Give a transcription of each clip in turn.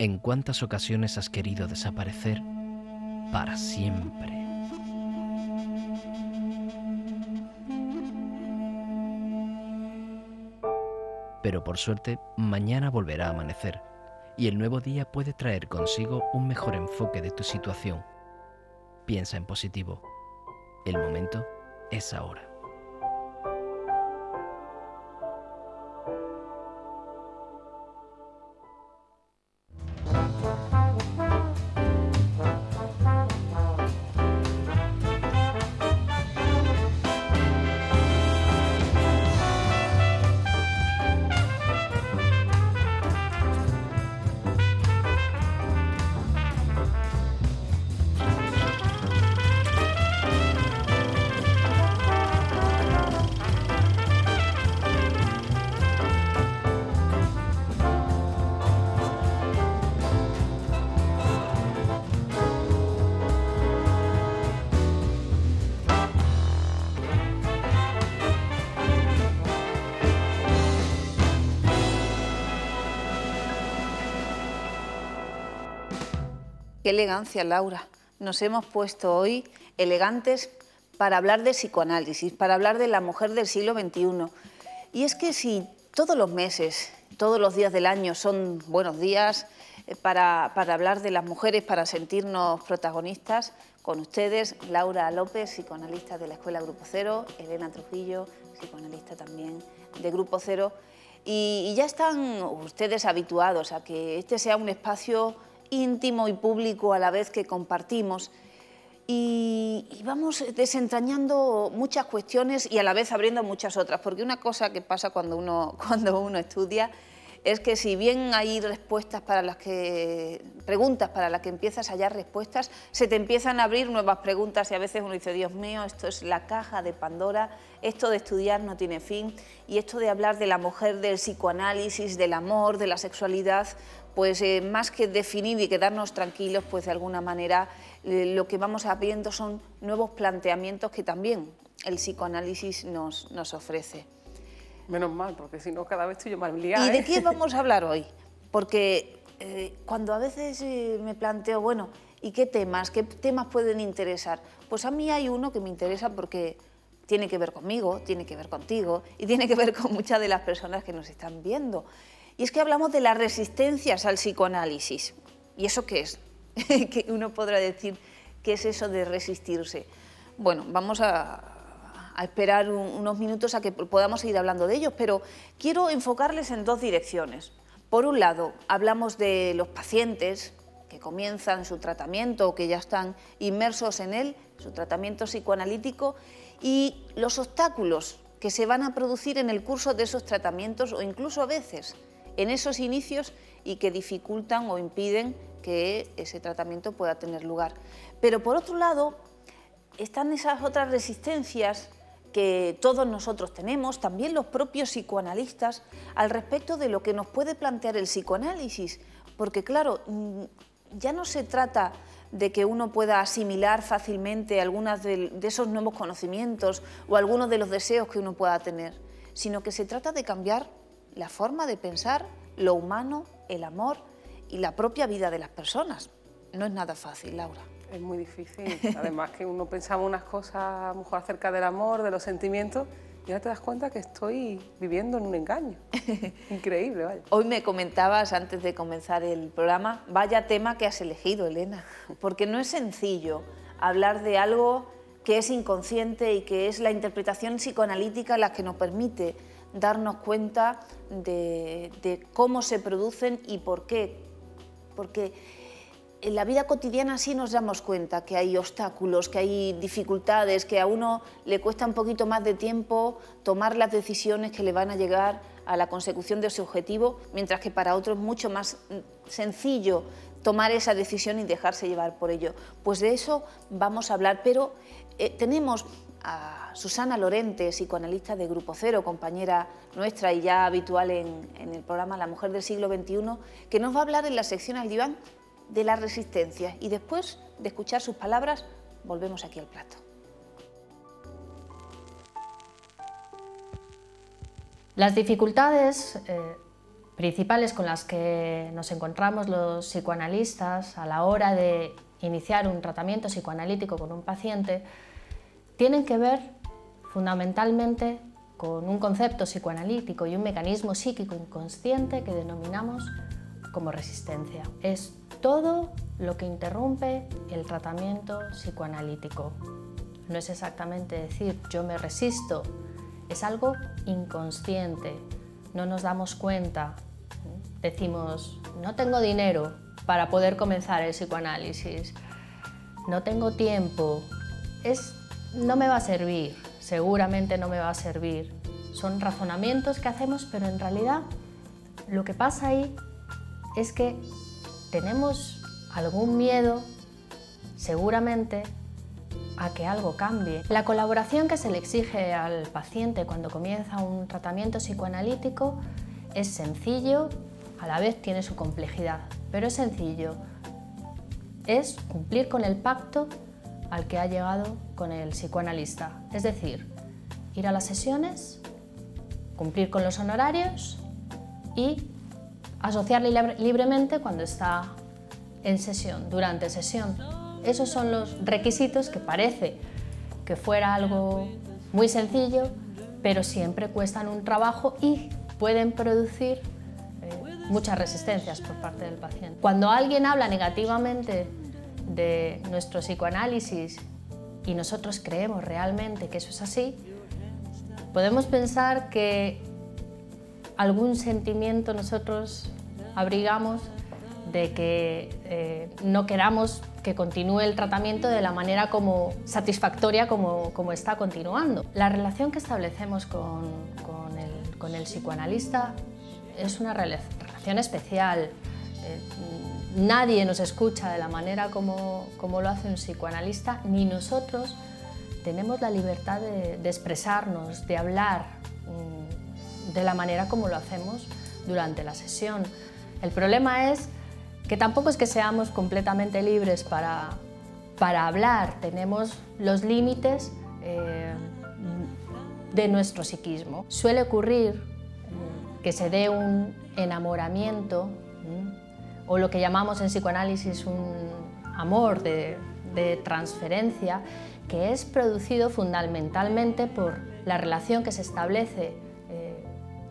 ¿En cuántas ocasiones has querido desaparecer para siempre? Pero por suerte, mañana volverá a amanecer y el nuevo día puede traer consigo un mejor enfoque de tu situación. Piensa en positivo. El momento es ahora. Qué elegancia, Laura. Nos hemos puesto hoy elegantes para hablar de psicoanálisis, para hablar de la mujer del siglo XXI. Y es que si todos los meses, todos los días del año son buenos días para hablar de las mujeres, para sentirnos protagonistas, con ustedes, Laura López, psicoanalista de la Escuela Grupo Cero, Elena Trujillo, psicoanalista también de Grupo Cero, y ya están ustedes habituados a que este sea un espacio íntimo y público a la vez que compartimos y vamos desentrañando muchas cuestiones y a la vez abriendo muchas otras, porque una cosa que pasa cuando uno estudia es que si bien hay preguntas para las que empiezas a hallar respuestas, se te empiezan a abrir nuevas preguntas y a veces uno dice, Dios mío, esto es la caja de Pandora, esto de estudiar no tiene fin y esto de hablar de la mujer, del psicoanálisis, del amor, de la sexualidad, pues más que definir y quedarnos tranquilos, pues de alguna manera lo que vamos viendo son nuevos planteamientos que también el psicoanálisis nos ofrece. Menos mal, porque si no cada vez estoy yo más liada. ¿Y de qué vamos a hablar hoy? Porque cuando a veces me planteo, bueno, ¿y qué temas pueden interesar? Pues a mí hay uno que me interesa porque tiene que ver conmigo, tiene que ver contigo y tiene que ver con muchas de las personas que nos están viendo. Y es que hablamos de las resistencias al psicoanálisis. ¿Y eso qué es? Que uno podrá decir, ¿qué es eso de resistirse? Bueno, vamos a esperar unos minutos a que podamos seguir hablando de ellos, pero quiero enfocarles en dos direcciones. Por un lado, hablamos de los pacientes que comienzan su tratamiento o que ya están inmersos en él, su tratamiento psicoanalítico, y los obstáculos que se van a producir en el curso de esos tratamientos o incluso a veces en esos inicios y que dificultan o impiden que ese tratamiento pueda tener lugar. Pero por otro lado, están esas otras resistencias que todos nosotros tenemos, también los propios psicoanalistas, al respecto de lo que nos puede plantear el psicoanálisis, porque claro, ya no se trata de que uno pueda asimilar fácilmente algunos de esos nuevos conocimientos o algunos de los deseos que uno pueda tener, sino que se trata de cambiar la forma de pensar, lo humano, el amor y la propia vida de las personas. No es nada fácil, Laura. Es muy difícil, además que uno pensaba unas cosas a lo mejor acerca del amor, de los sentimientos, y ahora te das cuenta que estoy viviendo en un engaño. Increíble, vaya. Hoy me comentabas, antes de comenzar el programa, vaya tema que has elegido, Elena, porque no es sencillo hablar de algo que es inconsciente y que es la interpretación psicoanalítica la que nos permite darnos cuenta de cómo se producen y por qué. Porque en la vida cotidiana sí nos damos cuenta que hay obstáculos, que hay dificultades, que a uno le cuesta un poquito más de tiempo tomar las decisiones que le van a llegar a la consecución de ese objetivo, mientras que para otro es mucho más sencillo tomar esa decisión y dejarse llevar por ello. Pues de eso vamos a hablar, pero tenemos a Susana Lorente, psicoanalista de Grupo Cero, compañera nuestra y ya habitual en el programa La Mujer del Siglo XXI, que nos va a hablar en la sección Al Diván de la resistencia y después de escuchar sus palabras volvemos aquí al plato. Las dificultades principales con las que nos encontramos los psicoanalistas a la hora de iniciar un tratamiento psicoanalítico con un paciente tienen que ver fundamentalmente con un concepto psicoanalítico y un mecanismo psíquico inconsciente que denominamos como resistencia. Es todo lo que interrumpe el tratamiento psicoanalítico. No es exactamente decir yo me resisto, es algo inconsciente, no nos damos cuenta. Decimos, no tengo dinero para poder comenzar el psicoanálisis, no tengo tiempo, no me va a servir, seguramente no me va a servir. Son razonamientos que hacemos, pero en realidad lo que pasa ahí es que tenemos algún miedo, seguramente, a que algo cambie. La colaboración que se le exige al paciente cuando comienza un tratamiento psicoanalítico es sencillo, a la vez tiene su complejidad, pero es sencillo. Es cumplir con el pacto al que ha llegado con el psicoanalista, es decir, ir a las sesiones, cumplir con los honorarios y asociarle libremente cuando está en sesión, durante sesión. Esos son los requisitos que parece que fuera algo muy sencillo, pero siempre cuestan un trabajo y pueden producir muchas resistencias por parte del paciente. Cuando alguien habla negativamente de nuestro psicoanálisis y nosotros creemos realmente que eso es así, podemos pensar que algún sentimiento nosotros abrigamos de que no queramos que continúe el tratamiento de la manera satisfactoria como está continuando. La relación que establecemos con el psicoanalista es una relación especial. Nadie nos escucha de la manera como lo hace un psicoanalista, ni nosotros tenemos la libertad de expresarnos, de hablar de la manera como lo hacemos durante la sesión. El problema es que tampoco es que seamos completamente libres para hablar, tenemos los límites de nuestro psiquismo. Suele ocurrir que se dé un enamoramiento o lo que llamamos en psicoanálisis un amor de transferencia, que es producido fundamentalmente por la relación que se establece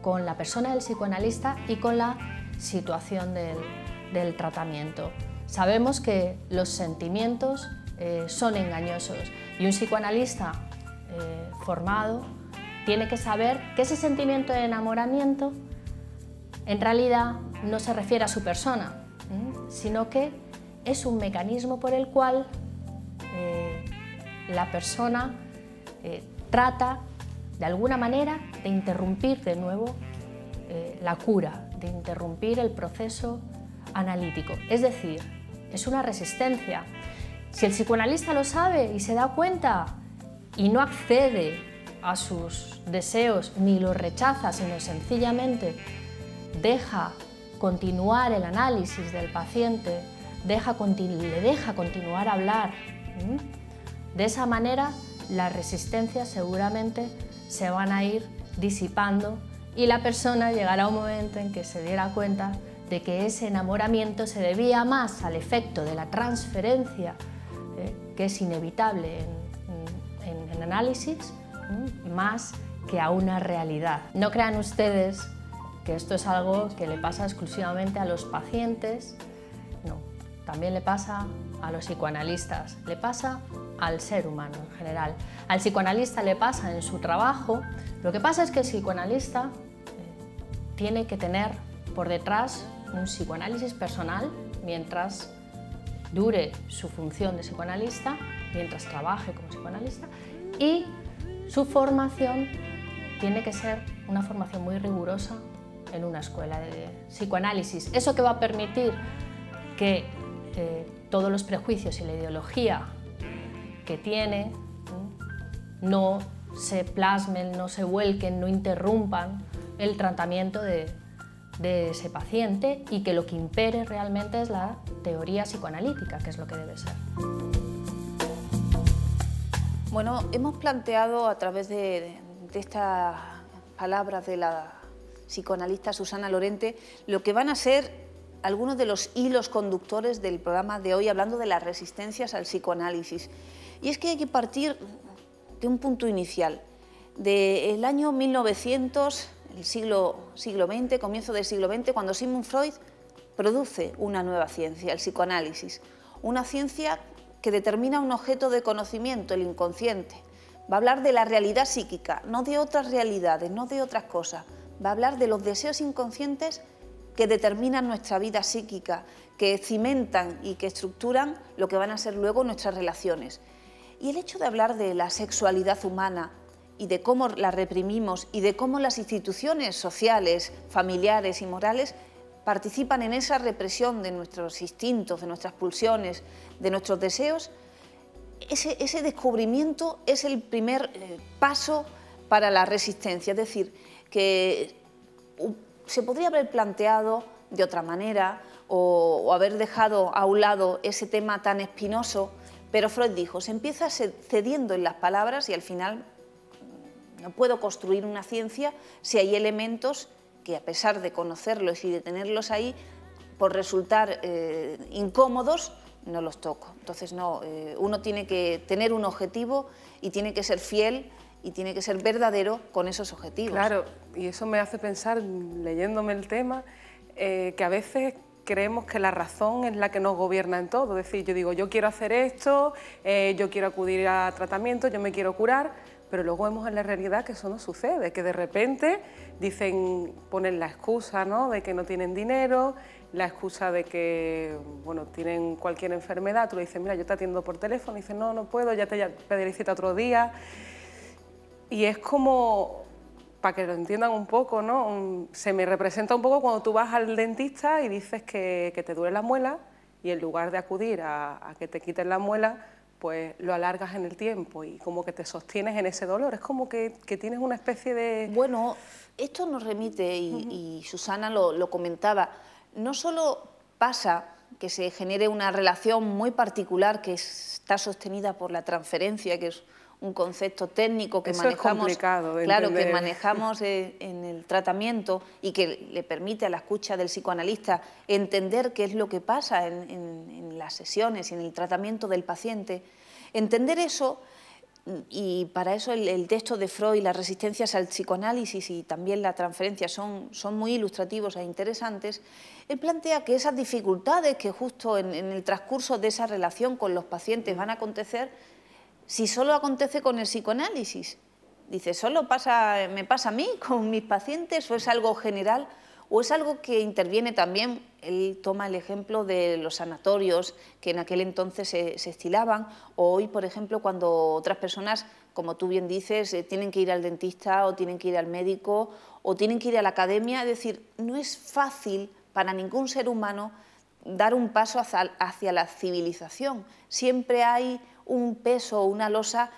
con la persona del psicoanalista y con la situación del tratamiento. Sabemos que los sentimientos son engañosos y un psicoanalista formado tiene que saber que ese sentimiento de enamoramiento en realidad no se refiere a su persona, sino que es un mecanismo por el cual la persona trata de alguna manera de interrumpir de nuevo la cura, de interrumpir el proceso analítico. Es decir, es una resistencia. Si el psicoanalista lo sabe y se da cuenta y no accede a sus deseos ni los rechaza, sino sencillamente deja continuar el análisis del paciente, le deja continuar a hablar, de esa manera las resistencias seguramente se van a ir disipando y la persona llegará a un momento en que se diera cuenta de que ese enamoramiento se debía más al efecto de la transferencia, que es inevitable en análisis, más que a una realidad. No crean ustedes que esto es algo que le pasa exclusivamente a los pacientes, no, también le pasa a los psicoanalistas, le pasa al ser humano en general. Al psicoanalista le pasa en su trabajo. Lo que pasa es que el psicoanalista tiene que tener por detrás un psicoanálisis personal mientras dure su función de psicoanalista, mientras trabaje como psicoanalista, y su formación tiene que ser una formación muy rigurosa en una escuela de psicoanálisis. Eso que va a permitir que todos los prejuicios y la ideología que tiene no se plasmen, no se vuelquen, no interrumpan el tratamiento de ese paciente y que lo que impere realmente es la teoría psicoanalítica, que es lo que debe ser. Bueno, hemos planteado a través de estas palabras de la psicoanalista Susana Lorente, lo que van a ser algunos de los hilos conductores del programa de hoy, hablando de las resistencias al psicoanálisis. Y es que hay que partir de un punto inicial, del año 1900, el siglo XX, comienzo del siglo XX, cuando Sigmund Freud produce una nueva ciencia, el psicoanálisis, una ciencia que determina un objeto de conocimiento, el inconsciente. Va a hablar de la realidad psíquica, no de otras realidades, no de otras cosas. Va a hablar de los deseos inconscientes que determinan nuestra vida psíquica, que cimentan y que estructuran lo que van a ser luego nuestras relaciones. Y el hecho de hablar de la sexualidad humana y de cómo la reprimimos y de cómo las instituciones sociales, familiares y morales participan en esa represión de nuestros instintos, de nuestras pulsiones, de nuestros deseos, ese descubrimiento es el primer paso para la resistencia. Es decir, que se podría haber planteado de otra manera o haber dejado a un lado ese tema tan espinoso, pero Freud dijo, se empieza cediendo en las palabras y al final no puedo construir una ciencia si hay elementos que, a pesar de conocerlos y de tenerlos ahí, por resultar incómodos, no los toco. Entonces, no, uno tiene que tener un objetivo y tiene que ser fiel y tiene que ser verdadero con esos objetivos. Claro, y eso me hace pensar, leyéndome el tema, que a veces creemos que la razón es la que nos gobierna en todo. Es decir, yo digo, yo quiero hacer esto, yo quiero acudir a tratamiento, yo me quiero curar, pero luego vemos en la realidad que eso no sucede, que de repente dicen, ponen la excusa, ¿no?, de que no tienen dinero, la excusa de que, bueno, tienen cualquier enfermedad. Tú le dices, mira, yo te atiendo por teléfono, y dices, no, no puedo, ya te pediré cita otro día. Y es como, para que lo entiendan un poco, ¿no?, se me representa un poco cuando tú vas al dentista y dices que te duele la muela y en lugar de acudir a que te quiten la muela, pues lo alargas en el tiempo y como que te sostienes en ese dolor. Es como que tienes una especie de... Bueno, esto nos remite, y Susana lo comentaba, no solo pasa que se genere una relación muy particular que está sostenida por la transferencia, que es un concepto técnico que eso manejamos, es complicado de claro, entender. que manejamos en el tratamiento y que le permite a la escucha del psicoanalista entender qué es lo que pasa en las sesiones y en el tratamiento del paciente. Entender eso, y para eso el texto de Freud, las resistencias al psicoanálisis y también la transferencia son muy ilustrativos e interesantes. Él plantea que esas dificultades que justo en el transcurso de esa relación con los pacientes van a acontecer, si solo acontece con el psicoanálisis. Dice, ¿solo me pasa a mí con mis pacientes o es algo general o es algo que interviene también? Él toma el ejemplo de los sanatorios que en aquel entonces se estilaban, o hoy, por ejemplo, cuando otras personas, como tú bien dices, tienen que ir al dentista o tienen que ir al médico o tienen que ir a la academia. Es decir, no es fácil para ningún ser humano dar un paso hacia la civilización. Siempre hay un peso o una losa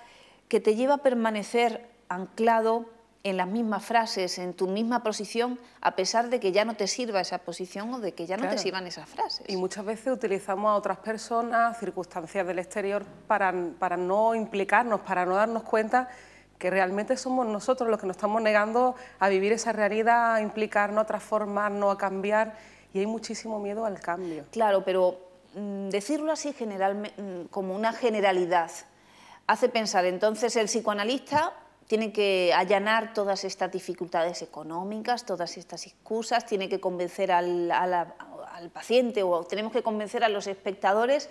que te lleva a permanecer anclado en las mismas frases, en tu misma posición, a pesar de que ya no te sirva esa posición o de que ya no te sirvan esas frases. Y muchas veces utilizamos a otras personas, circunstancias del exterior, para no implicarnos, para no darnos cuenta que realmente somos nosotros los que nos estamos negando a vivir esa realidad, a implicarnos, a transformarnos, a cambiar, y hay muchísimo miedo al cambio. Claro, pero decirlo así como una generalidad hace pensar, entonces el psicoanalista tiene que allanar todas estas dificultades económicas, todas estas excusas, tiene que convencer al paciente o tenemos que convencer a los espectadores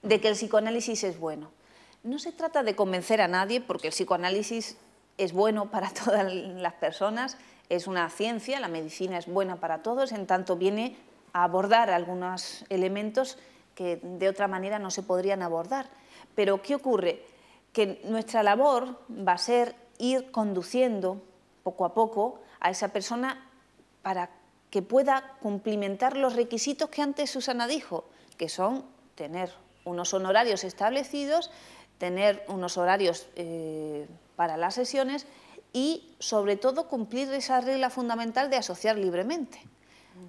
de que el psicoanálisis es bueno. No se trata de convencer a nadie porque el psicoanálisis es bueno para todas las personas, es una ciencia, la medicina es buena para todos, en tanto viene a abordar algunos elementos que de otra manera no se podrían abordar. Pero ¿qué ocurre? Que nuestra labor va a ser ir conduciendo poco a poco a esa persona para que pueda cumplimentar los requisitos que antes Susana dijo, que son tener unos honorarios establecidos, tener unos horarios para las sesiones y, sobre todo, cumplir esa regla fundamental de asociar libremente.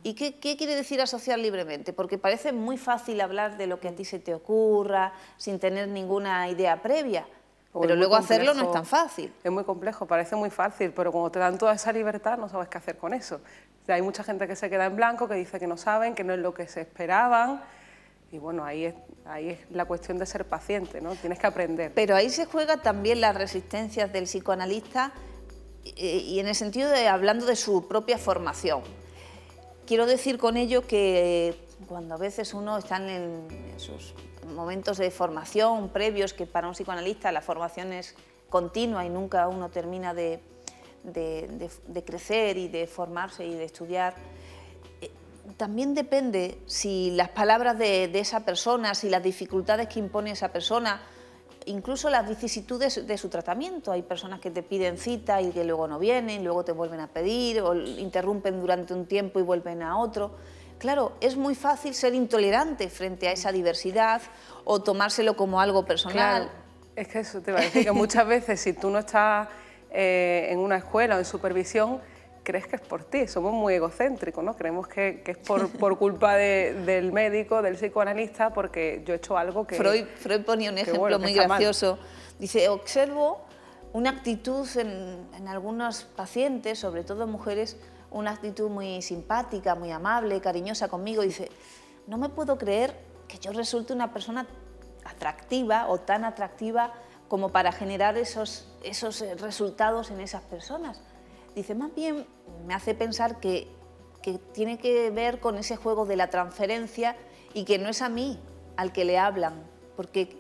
¿Y qué quiere decir asociar libremente? Porque parece muy fácil hablar de lo que a ti se te ocurra, sin tener ninguna idea previa. Pero luego hacerlo no es tan fácil. Es muy complejo, parece muy fácil, pero cuando te dan toda esa libertad no sabes qué hacer con eso. O sea, hay mucha gente que se queda en blanco, que dice que no saben, que no es lo que se esperaban. Y bueno, ahí es la cuestión de ser paciente, ¿no? Tienes que aprender. Pero ahí se juega también las resistencias del psicoanalista y en el sentido de hablando de su propia formación. Quiero decir con ello que cuando a veces uno está en sus momentos de formación previos, que para un psicoanalista la formación es continua y nunca uno termina de crecer y de formarse y de estudiar, también depende si las palabras de esa persona, si las dificultades que impone esa persona, incluso las vicisitudes de su tratamiento. Hay personas que te piden cita y que luego no vienen, luego te vuelven a pedir o interrumpen durante un tiempo y vuelven a otro. Claro, es muy fácil ser intolerante frente a esa diversidad o tomárselo como algo personal. Claro, es que eso te iba a decir, que muchas veces si tú no estás en una escuela o en supervisión, crees que es por ti, somos muy egocéntricos, ¿no? Creemos que es por culpa del médico, del psicoanalista, porque yo he hecho algo que... Freud ponía un ejemplo muy gracioso. Dice, observo una actitud en algunos pacientes, sobre todo mujeres, una actitud muy simpática, muy amable, cariñosa conmigo. Dice, no me puedo creer que yo resulte una persona atractiva o tan atractiva como para generar esos resultados en esas personas. Dice, más bien me hace pensar que tiene que ver con ese juego de la transferencia y que no es a mí al que le hablan, porque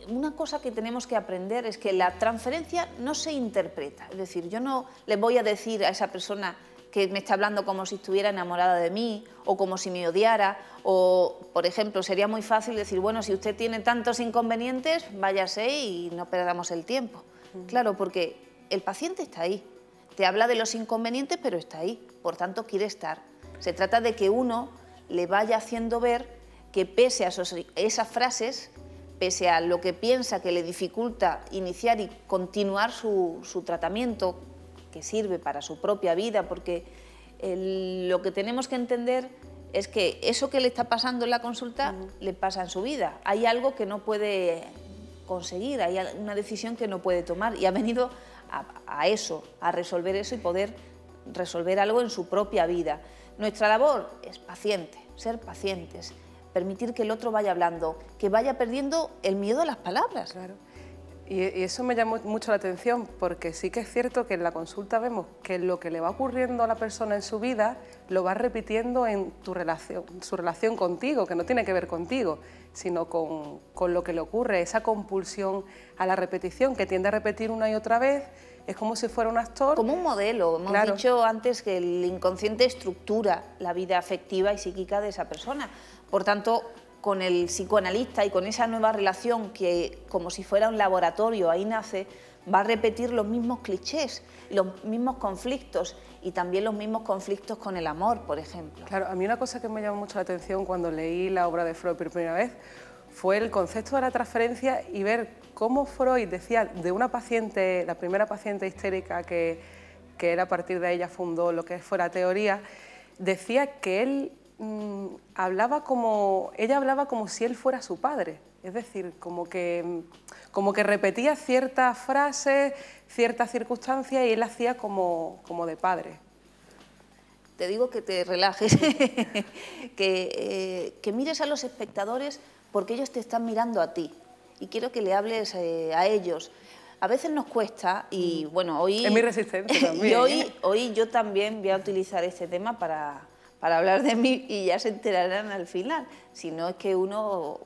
una cosa que tenemos que aprender es que la transferencia no se interpreta, es decir, yo no le voy a decir a esa persona que me está hablando como si estuviera enamorada de mí o como si me odiara, o, por ejemplo, sería muy fácil decir, bueno, si usted tiene tantos inconvenientes, váyase y no perdamos el tiempo. Claro, porque el paciente está ahí. Te habla de los inconvenientes, pero está ahí, por tanto quiere estar. Se trata de que uno le vaya haciendo ver que pese a esas frases, pese a lo que piensa que le dificulta iniciar y continuar su tratamiento, que sirve para su propia vida, porque lo que tenemos que entender es que eso que le está pasando en la consulta le pasa en su vida. Hay algo que no puede conseguir, hay una decisión que no puede tomar y ha venido a eso, a resolver eso y poder resolver algo en su propia vida. Nuestra labor es paciente, ser pacientes, permitir que el otro vaya hablando, que vaya perdiendo el miedo a las palabras. Claro. Y eso me llamó mucho la atención, porque sí que es cierto que en la consulta vemos que lo que le va ocurriendo a la persona en su vida lo va repitiendo en su relación contigo, que no tiene que ver contigo, sino con lo que le ocurre, esa compulsión a la repetición, que tiende a repetir una y otra vez, es como si fuera un actor. Como un modelo, hemos dicho antes que el inconsciente estructura la vida afectiva y psíquica de esa persona, por tanto, con el psicoanalista y con esa nueva relación que, como si fuera un laboratorio, ahí nace, va a repetir los mismos clichés, los mismos conflictos y también los mismos conflictos con el amor, por ejemplo. Claro, a mí una cosa que me llamó mucho la atención cuando leí la obra de Freud por primera vez fue el concepto de la transferencia y ver cómo Freud decía de una paciente, la primera paciente histérica que él a partir de ella fundó lo que fue la teoría, decía que él ella hablaba como si él fuera su padre, es decir, como que repetía ciertas frases, ciertas circunstancias y él hacía como de padre. Te digo que te relajes, que mires a los espectadores porque ellos te están mirando a ti y quiero que le hables a ellos. A veces nos cuesta y bueno, hoy... Es mi resistencia también. Y hoy yo también voy a utilizar este tema para hablar de mí y ya se enterarán al final. Si no es que uno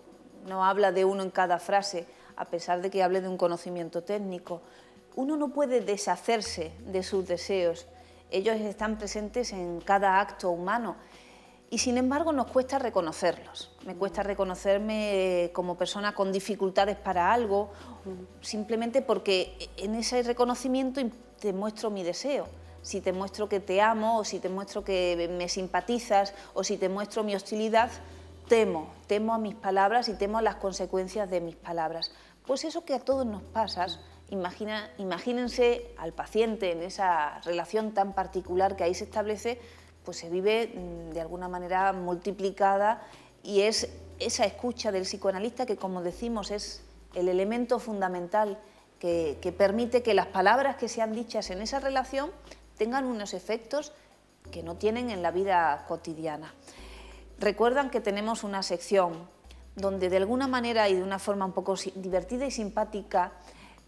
no habla de uno en cada frase, a pesar de que hable de un conocimiento técnico. Uno no puede deshacerse de sus deseos. Ellos están presentes en cada acto humano y sin embargo nos cuesta reconocerlos. Me cuesta reconocerme como persona con dificultades para algo, simplemente porque en ese reconocimiento te muestro mi deseo. Si te muestro que te amo, o si te muestro que me simpatizas, o si te muestro mi hostilidad, temo a mis palabras y temo a las consecuencias de mis palabras. Pues eso que a todos nos pasa, imagínense al paciente en esa relación tan particular que ahí se establece, pues se vive de alguna manera multiplicada y es esa escucha del psicoanalista que, como decimos, es el elemento fundamental que permite que las palabras que sean dichas en esa relación tengan unos efectos que no tienen en la vida cotidiana. Recuerdan que tenemos una sección donde de alguna manera y de una forma un poco divertida y simpática,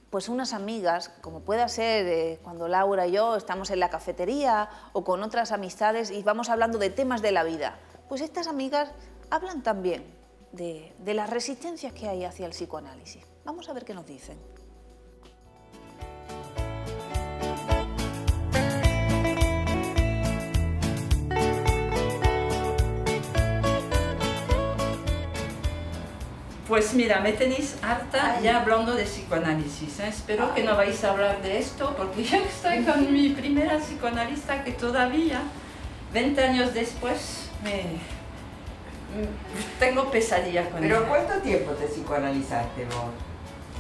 pues unas amigas, como pueda ser cuando Laura y yo estamos en la cafetería o con otras amistades y vamos hablando de temas de la vida, pues estas amigas hablan también de las resistencias que hay hacia el psicoanálisis. Vamos a ver qué nos dicen. Pues mira, me tenéis harta ya hablando de psicoanálisis, ¿eh? Espero que no vais a hablar de esto, porque yo estoy con mi primera psicoanalista que todavía, 20 años después, tengo pesadilla con ella. ¿Pero cuánto tiempo te psicoanalizaste vos?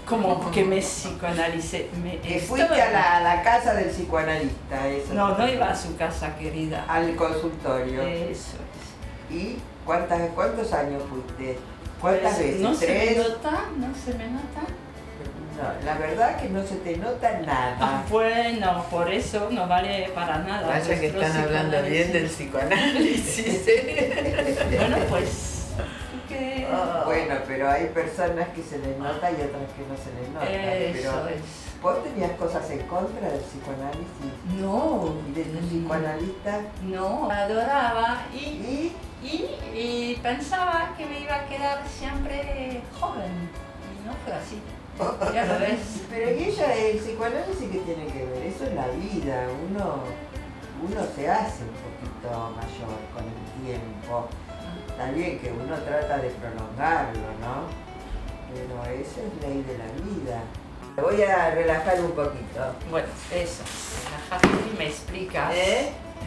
Como que me psicoanalicé. Que fuiste a la casa del psicoanalista, eso. No, no iba a su casa, querida. Al consultorio. Eso es. ¿Y cuántos años fuiste? ¿Cuántas veces? No se me ¿3? nota, no se me nota. No, la verdad que no se te nota nada. Bueno, por eso no vale para nada. Vaya que están hablando bien del psicoanálisis. Bueno, pues... ¿qué? Bueno, pero hay personas que se les nota y otras que no se les nota. Eso Pero es. ¿vos tenías cosas en contra del psicoanálisis? No. ¿Y de tu psicoanalista? No, adoraba ¿Y? y pensaba que me iba a quedar siempre joven. Y no fue así. Ya lo ves. Pero y ella, el psicoanálisis, ¿qué tiene que ver? Eso es la vida. Uno se hace un poquito mayor con el tiempo. Está bien que uno trata de prolongarlo, ¿no? Pero esa es ley de la vida. Te voy a relajar un poquito. Bueno, eso. Relajate y me explicas.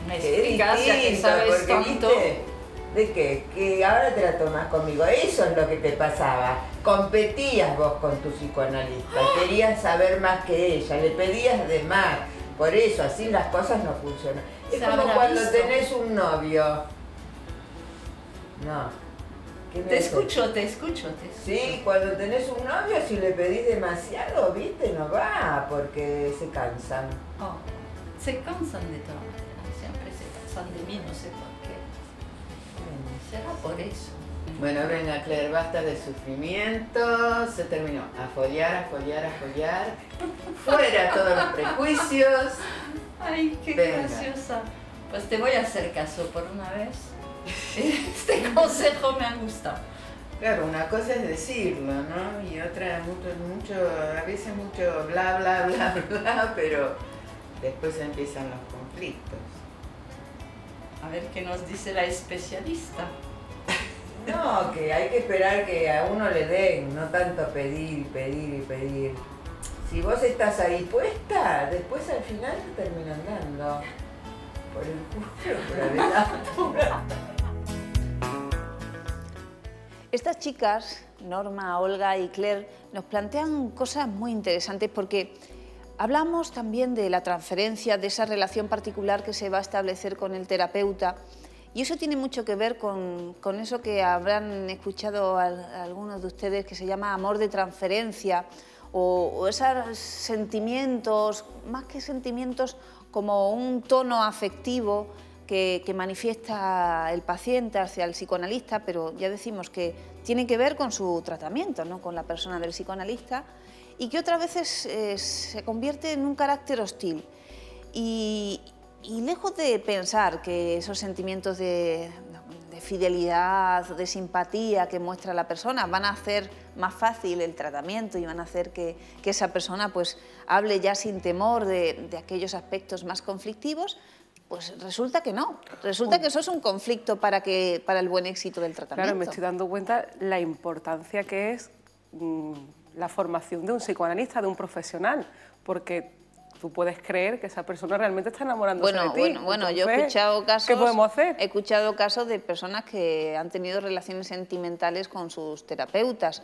Me Es explicas, ya que distinto, sabes porque, tanto. ¿viste? ¿De qué? Que ahora te la tomas conmigo. Eso es lo que te pasaba. Competías vos con tu psicoanalista. Querías saber más que ella. Le pedías de más. Por eso, así las cosas no funcionan. Es Se como habrá cuando visto. tenés un novio. No. ¿Qué me Te haces? escucho, te escucho. Sí, cuando tenés un novio, si le pedís demasiado, ¿viste? No va, porque se cansan. Oh, se cansan de todas maneras. Siempre se cansan de mí, no sé por qué. Será por eso. Bueno, venga Claire, basta de sufrimiento, se terminó. A follar, a follar, a follar. Fuera todos los prejuicios. Ay, qué Venga. graciosa. Pues te voy a hacer caso por una vez. Este consejo me ha gustado. Claro, una cosa es decirlo, ¿no? Y otra a veces mucho bla, bla, bla, bla, pero después empiezan los conflictos. A ver qué nos dice la especialista. No, que hay que esperar que a uno le den, no tanto pedir, pedir y pedir. Si vos estás ahí puesta, después al final te terminan dando. Por el culo, por adelante. Estas chicas, Norma, Olga y Claire, nos plantean cosas muy interesantes porque hablamos también de la transferencia, de esa relación particular que se va a establecer con el terapeuta, y eso tiene mucho que ver con eso que habrán escuchado algunos de ustedes que se llama amor de transferencia, o esos sentimientos, más que sentimientos, como un tono afectivo que manifiesta el paciente hacia el psicoanalista, pero ya decimos que tiene que ver con su tratamiento, ¿no? Con la persona del psicoanalista, y que otras veces se convierte en un carácter hostil. Y lejos de pensar que esos sentimientos de fidelidad, de simpatía que muestra la persona van a hacer más fácil el tratamiento y van a hacer que esa persona pues hable ya sin temor de aquellos aspectos más conflictivos, pues resulta que no, resulta que eso es un conflicto para el buen éxito del tratamiento. Claro, me estoy dando cuenta la importancia que es la formación de un psicoanalista, de un profesional, porque tú puedes creer que esa persona realmente está enamorándose de ti. Bueno, yo he Entonces, escuchado casos. ¿qué podemos hacer? He escuchado casos de personas que han tenido relaciones sentimentales con sus terapeutas.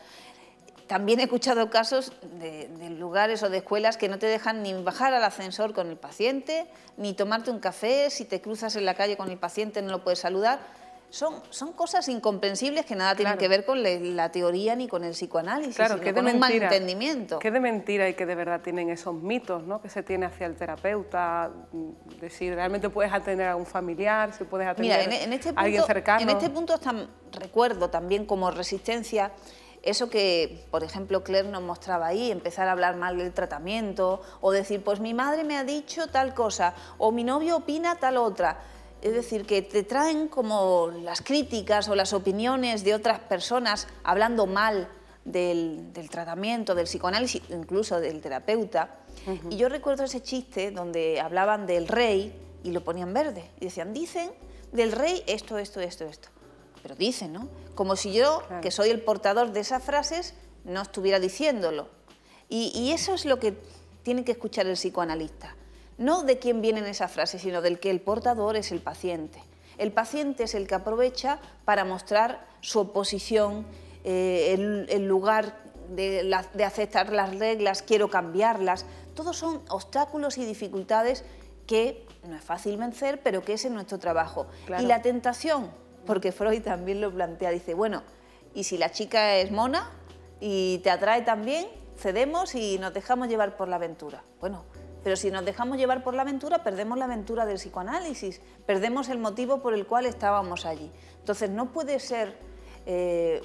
También he escuchado casos de lugares o de escuelas que no te dejan ni bajar al ascensor con el paciente, ni tomarte un café. Si te cruzas en la calle con el paciente no lo puedes saludar. son cosas incomprensibles que nada tienen Claro. que ver con la teoría ni con el psicoanálisis, Claro, sino que es de con un mentira. malentendimiento. Que es de mentira y que de verdad tienen esos mitos, ¿no?, que se tiene hacia el terapeuta, de si realmente puedes atender a un familiar, si puedes atender Mira, en este a punto, alguien cercano. en este punto recuerdo también como resistencia eso que, por ejemplo, Claire nos mostraba ahí, empezar a hablar mal del tratamiento o decir, pues mi madre me ha dicho tal cosa o mi novio opina tal otra. Es decir, que te traen como las críticas o las opiniones de otras personas hablando mal del tratamiento, del psicoanálisis, incluso del terapeuta. Y yo recuerdo ese chiste donde hablaban del rey y lo ponían verde. Y decían, dicen del rey esto, esto, esto, esto. Pero dicen, ¿no? Como si yo, Claro. que soy el portador de esas frases, no estuviera diciéndolo. Y eso es lo que tiene que escuchar el psicoanalista. No de quién vienen esas frases, sino del que el portador es el paciente. El paciente es el que aprovecha para mostrar su oposición, el lugar de aceptar las reglas, quiero cambiarlas. Todos son obstáculos y dificultades que no es fácil vencer, pero que es en nuestro trabajo. Claro. Y la tentación, porque Freud también lo plantea, dice, bueno, ¿y si la chica es mona y te atrae también? Cedemos y nos dejamos llevar por la aventura. Bueno, pero si nos dejamos llevar por la aventura, perdemos la aventura del psicoanálisis, perdemos el motivo por el cual estábamos allí. Entonces no puede ser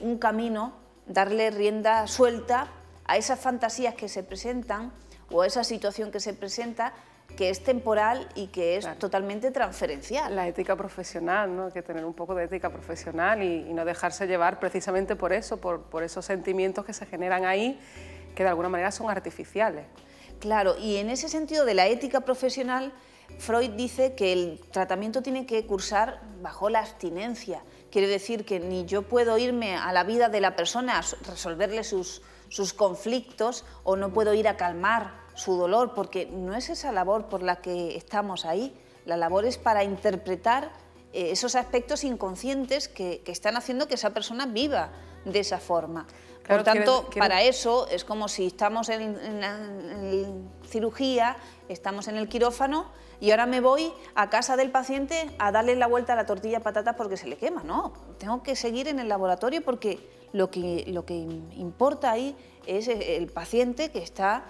un camino darle rienda suelta a esas fantasías que se presentan o a esa situación que se presenta, que es temporal y que es Claro. totalmente transferencial. La ética profesional, ¿no? Hay que tener un poco de ética profesional y no dejarse llevar precisamente por eso, por esos sentimientos que se generan ahí, que de alguna manera son artificiales. Claro, y en ese sentido de la ética profesional, Freud dice que el tratamiento tiene que cursar bajo la abstinencia. Quiere decir que ni yo puedo irme a la vida de la persona a resolverle sus conflictos o no puedo ir a calmar su dolor, porque no es esa labor por la que estamos ahí. La labor es para interpretar esos aspectos inconscientes que están haciendo que esa persona viva de esa forma. Claro, Por tanto, quiero- para eso es como si estamos en cirugía, estamos en el quirófano y ahora me voy a casa del paciente a darle la vuelta a la tortilla de patatas porque se le quema. No, tengo que seguir en el laboratorio porque lo que importa ahí es el paciente que está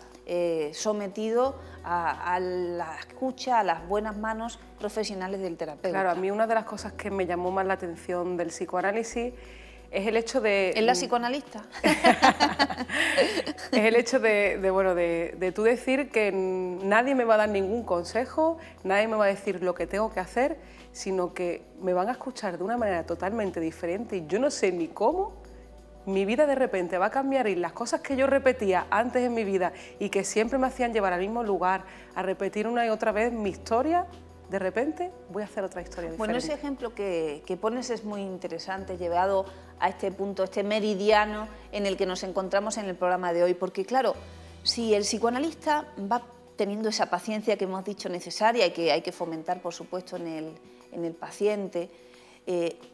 sometido a la escucha, a las buenas manos profesionales del terapeuta. Claro, a mí una de las cosas que me llamó más la atención del psicoanálisis es el hecho de... ¿Es la psicoanalista? Es el hecho de tú decir que nadie me va a dar ningún consejo, nadie me va a decir lo que tengo que hacer, sino que me van a escuchar de una manera totalmente diferente y yo no sé ni cómo. Mi vida de repente va a cambiar y las cosas que yo repetía antes en mi vida y que siempre me hacían llevar al mismo lugar, a repetir una y otra vez mi historia, de repente voy a hacer otra historia diferente. Bueno, ese ejemplo que pones es muy interesante, llevado a este punto, este meridiano en el que nos encontramos en el programa de hoy, porque claro, si el psicoanalista va teniendo esa paciencia que hemos dicho necesaria y que hay que fomentar, por supuesto, en el paciente,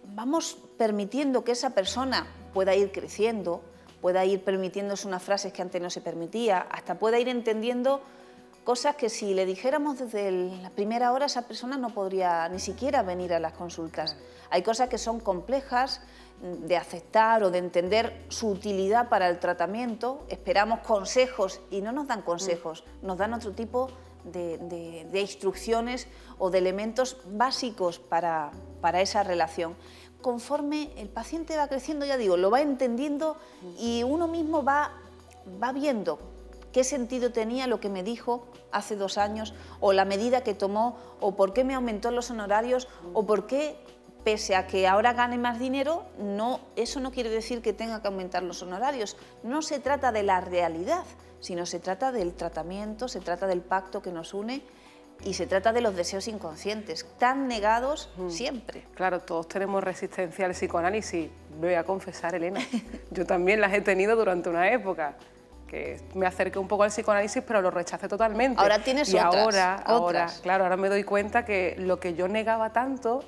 vamos permitiendo que esa persona pueda ir creciendo, pueda ir permitiéndose unas frases que antes no se permitía, hasta pueda ir entendiendo cosas que si le dijéramos desde la primera hora esa persona no podría ni siquiera venir a las consultas. Hay cosas que son complejas de aceptar o de entender su utilidad para el tratamiento, esperamos consejos y no nos dan consejos, nos dan otro tipo de instrucciones o de elementos básicos para esa relación. Conforme el paciente va creciendo, ya digo, lo va entendiendo y uno mismo va viendo qué sentido tenía lo que me dijo hace 2 años, o la medida que tomó, o por qué me aumentó los honorarios, o por qué, pese a que ahora gane más dinero, eso no quiere decir que tenga que aumentar los honorarios. No se trata de la realidad, sino se trata del tratamiento, se trata del pacto que nos une y se trata de los deseos inconscientes, tan negados siempre. Claro, todos tenemos resistencia al psicoanálisis. Voy a confesar, Elena, yo también las he tenido durante una época, que me acerqué un poco al psicoanálisis, pero lo rechacé totalmente. Ahora tienes y otras. ahora me doy cuenta que lo que yo negaba tanto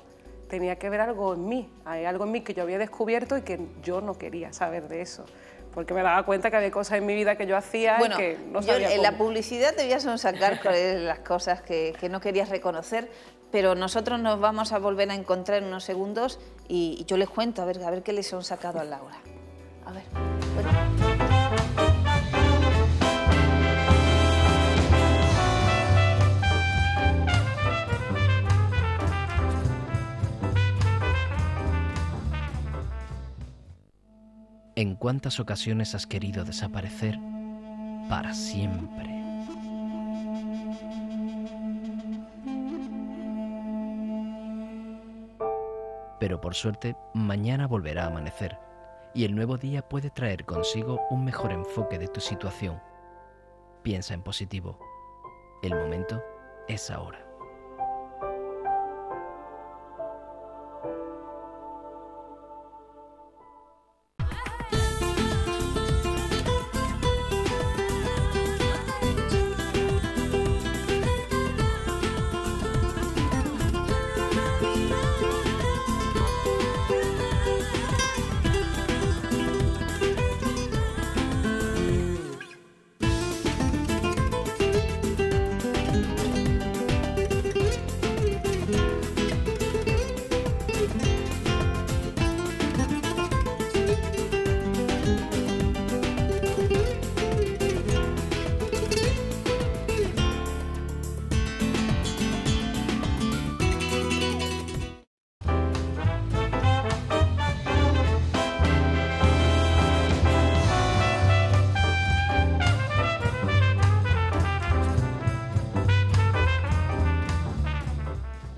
tenía que ver algo en mí. Hay algo en mí que yo había descubierto y que yo no quería saber de eso. Porque me daba cuenta que había cosas en mi vida que yo hacía Bueno, y que no yo sabía en cómo. la publicidad debías sacar las cosas que no querías reconocer, pero nosotros nos vamos a volver a encontrar en unos segundos y yo les cuento, a ver qué les han sacado a Laura. A ver, bueno. ¿En cuántas ocasiones has querido desaparecer para siempre? Pero por suerte, mañana volverá a amanecer y el nuevo día puede traer consigo un mejor enfoque de tu situación. Piensa en positivo. El momento es ahora.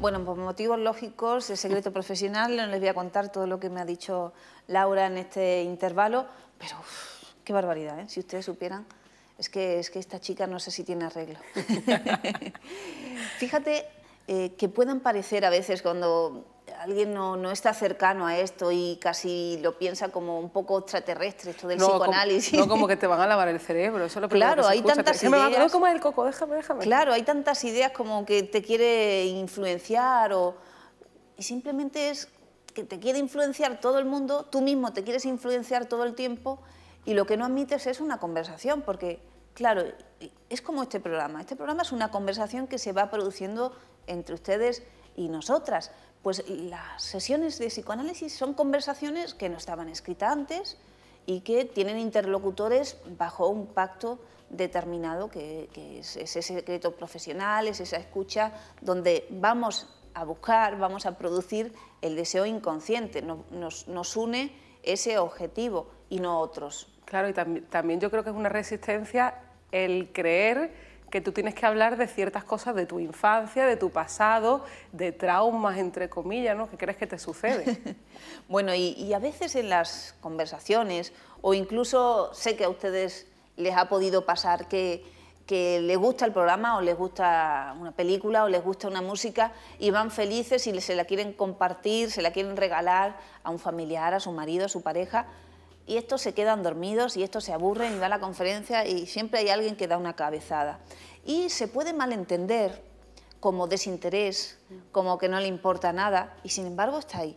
Bueno, por motivos lógicos, es secreto profesional, no les voy a contar todo lo que me ha dicho Laura en este intervalo, pero qué barbaridad, ¿eh? Si ustedes supieran, es que esta chica no sé si tiene arreglo. Fíjate que puedan parecer a veces cuando alguien no está cercano a esto y casi lo piensa como un poco extraterrestre, esto del psicoanálisis. No, como que te van a lavar el cerebro, eso es lo primero claro, que se hay escucha. tantas ideas. ideas. ¿Cómo es el coco? Déjame. Claro, hay tantas ideas como que te quiere influenciar y simplemente es que te quiere influenciar todo el mundo, tú mismo te quieres influenciar todo el tiempo y lo que no admites es una conversación, porque, claro, es como este programa. Este programa es una conversación que se va produciendo entre ustedes y nosotras. Pues las sesiones de psicoanálisis son conversaciones que no estaban escritas antes y que tienen interlocutores bajo un pacto determinado que es ese secreto profesional, es esa escucha donde vamos a buscar, vamos a producir el deseo inconsciente, nos une ese objetivo y no otros. Claro, y también yo creo que es una resistencia el creer que tú tienes que hablar de ciertas cosas de tu infancia, de tu pasado, de traumas, entre comillas, ¿no? ¿Qué crees que te sucede? Bueno, y a veces en las conversaciones, o incluso sé que a ustedes les ha podido pasar que les gusta el programa, o les gusta una película, o les gusta una música, y van felices y se la quieren compartir, se la quieren regalar a un familiar, a su marido, a su pareja, y estos se quedan dormidos y estos se aburren y van a la conferencia y siempre hay alguien que da una cabezada. Y se puede malentender como desinterés, como que no le importa nada, y sin embargo está ahí.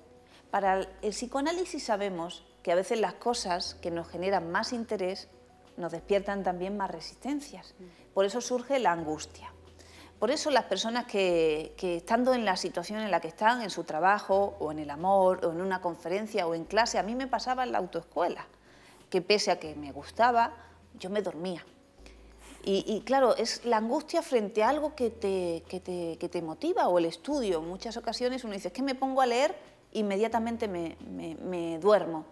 Para el psicoanálisis sabemos que a veces las cosas que nos generan más interés nos despiertan también más resistencias. Por eso surge la angustia. Por eso las personas que estando en la situación en la que están, en su trabajo, o en el amor, o en una conferencia, o en clase, a mí me pasaba en la autoescuela, que pese a que me gustaba, yo me dormía. Y claro, es la angustia frente a algo que te motiva, o el estudio. En muchas ocasiones uno dice, es que me pongo a leer, inmediatamente me duermo.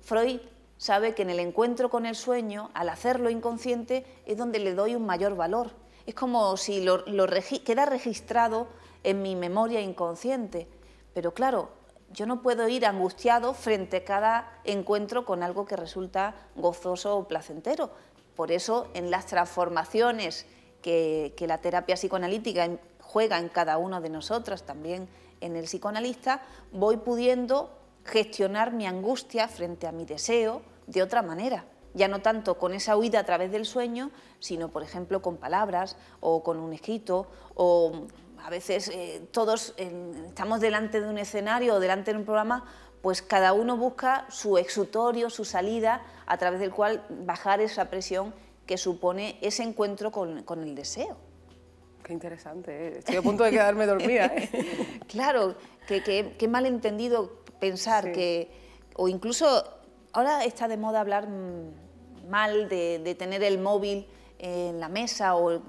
Freud sabe que en el encuentro con el sueño, al hacerlo inconsciente, es donde le doy un mayor valor. Es como si queda registrado en mi memoria inconsciente. Pero claro, yo no puedo ir angustiado frente a cada encuentro con algo que resulta gozoso o placentero. Por eso, en las transformaciones que la terapia psicoanalítica juega en cada uno de nosotros, también en el psicoanalista, voy pudiendo gestionar mi angustia frente a mi deseo de otra manera. Ya no tanto con esa huida a través del sueño, sino, por ejemplo, con palabras o con un escrito, o a veces todos estamos delante de un escenario o delante de un programa, pues cada uno busca su exutorio, su salida, a través del cual bajar esa presión que supone ese encuentro con el deseo. Qué interesante, ¿eh? Estoy a punto de quedarme dormida, ¿eh? Claro, que malentendido pensar Sí. que... O incluso ahora está de moda hablar mal de tener el móvil en la mesa o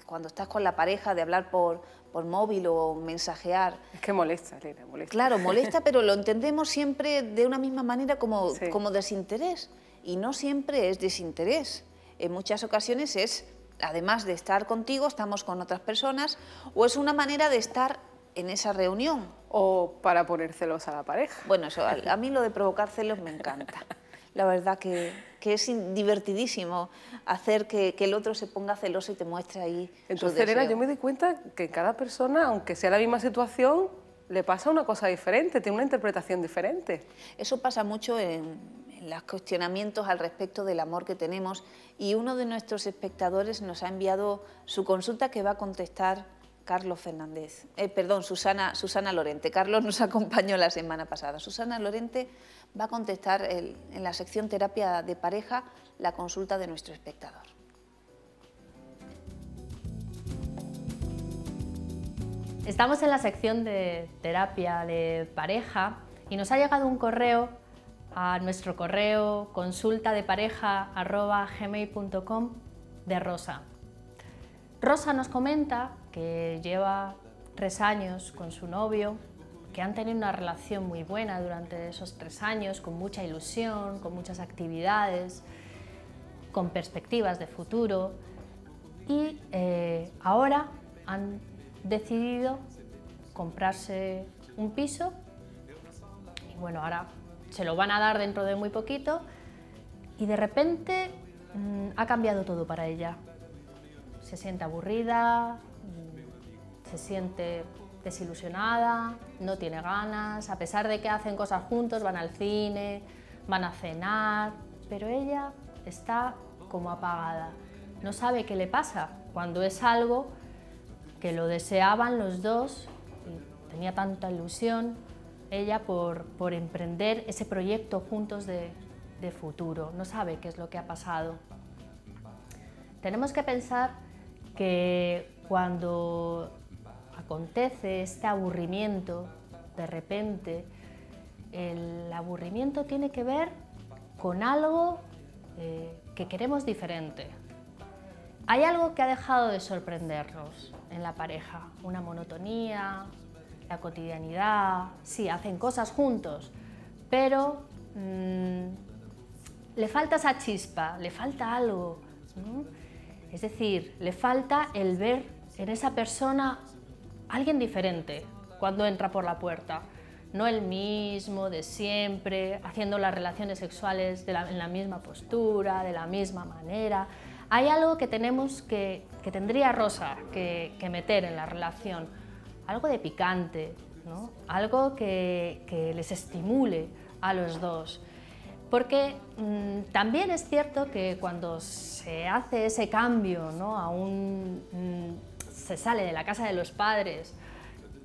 cuando estás con la pareja, de hablar por móvil o mensajear. Es que molesta, Elena, molesta. Claro, molesta, pero lo entendemos siempre de una misma manera como, Sí. como desinterés. Y no siempre es desinterés. En muchas ocasiones es, además de estar contigo, estamos con otras personas, o es una manera de estar en esa reunión. O para poner celos a la pareja. Bueno, eso, a mí lo de provocar celos me encanta. La verdad que es divertidísimo hacer que el otro se ponga celoso y te muestre ahí su Entonces, Elena, deseo. yo me doy cuenta que cada persona, aunque sea la misma situación, le pasa una cosa diferente, tiene una interpretación diferente. Eso pasa mucho en los cuestionamientos al respecto del amor que tenemos, y uno de nuestros espectadores nos ha enviado su consulta que va a contestar Carlos Fernández, Susana Lorente. Carlos nos acompañó la semana pasada. Susana Lorente va a contestar en la sección terapia de pareja la consulta de nuestro espectador. Estamos en la sección de terapia de pareja y nos ha llegado un correo a nuestro correo consultadepareja@gmail.com de Rosa. Rosa nos comenta que lleva 3 años con su novio, que han tenido una relación muy buena durante esos 3 años, con mucha ilusión, con muchas actividades, con perspectivas de futuro, y ahora han decidido comprarse un piso y bueno, ahora se lo van a dar dentro de muy poquito y de repente ha cambiado todo para ella. Se siente aburrida, se siente desilusionada, no tiene ganas, a pesar de que hacen cosas juntos, van al cine, van a cenar, pero ella está como apagada. No sabe qué le pasa cuando es algo que lo deseaban los dos y tenía tanta ilusión ella por emprender ese proyecto juntos de futuro. No sabe qué es lo que ha pasado. Tenemos que pensar que cuando acontece este aburrimiento, de repente, el aburrimiento tiene que ver con algo que queremos diferente. Hay algo que ha dejado de sorprendernos en la pareja, una monotonía, la cotidianidad, sí, hacen cosas juntos, pero le falta esa chispa, le falta algo, ¿no? Es decir, le falta el ver en esa persona alguien diferente cuando entra por la puerta, no el mismo de siempre, haciendo las relaciones sexuales en la misma postura, de la misma manera. Hay algo que tendría Rosa que meter en la relación, algo de picante, ¿no? Algo que les estimule a los dos. Porque también es cierto que cuando se hace ese cambio, ¿no? Se sale de la casa de los padres,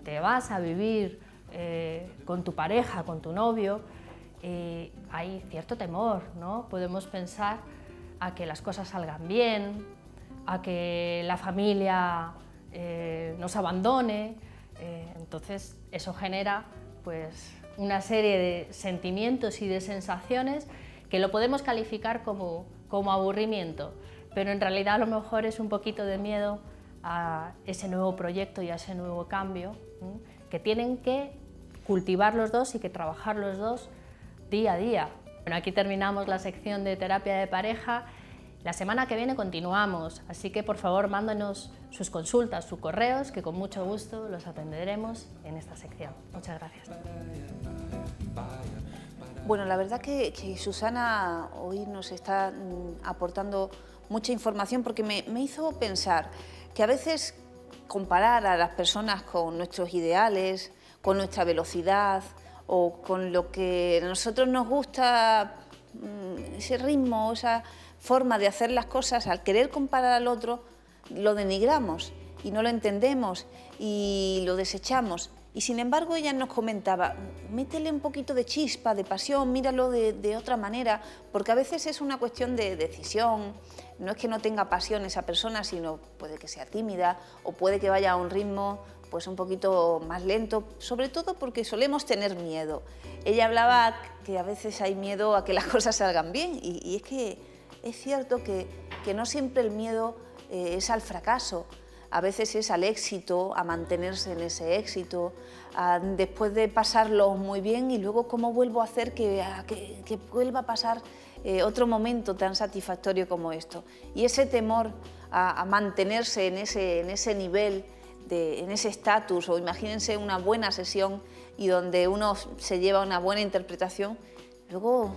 te vas a vivir con tu pareja, con tu novio, hay cierto temor, ¿no? Podemos pensar a que las cosas salgan bien, a que la familia nos abandone, entonces eso genera pues una serie de sentimientos y de sensaciones que lo podemos calificar como aburrimiento, pero en realidad a lo mejor es un poquito de miedo a ese nuevo proyecto y a ese nuevo cambio, que tienen que cultivar los dos y que trabajar los dos día a día. Bueno, aquí terminamos la sección de terapia de pareja. La semana que viene continuamos, así que por favor mándanos sus consultas, sus correos, que con mucho gusto los atenderemos en esta sección. Muchas gracias. Bueno, la verdad que Susana hoy nos está aportando mucha información, porque me hizo pensar que a veces comparar a las personas con nuestros ideales, con nuestra velocidad o con lo que a nosotros nos gusta, ese ritmo, esa forma de hacer las cosas, al querer comparar al otro, lo denigramos y no lo entendemos y lo desechamos. Y sin embargo ella nos comentaba, métele un poquito de chispa, de pasión, míralo de otra manera, porque a veces es una cuestión de decisión, no es que no tenga pasión esa persona, sino puede que sea tímida o puede que vaya a un ritmo pues un poquito más lento, sobre todo porque solemos tener miedo. Ella hablaba que a veces hay miedo a que las cosas salgan bien y es que es cierto que no siempre el miedo es al fracaso. A veces es al éxito, a mantenerse en ese éxito, después de pasarlo muy bien y luego cómo vuelvo a hacer que vuelva a pasar otro momento tan satisfactorio como esto. Y ese temor a mantenerse en ese nivel, en ese estatus, o imagínense una buena sesión y donde uno se lleva una buena interpretación, luego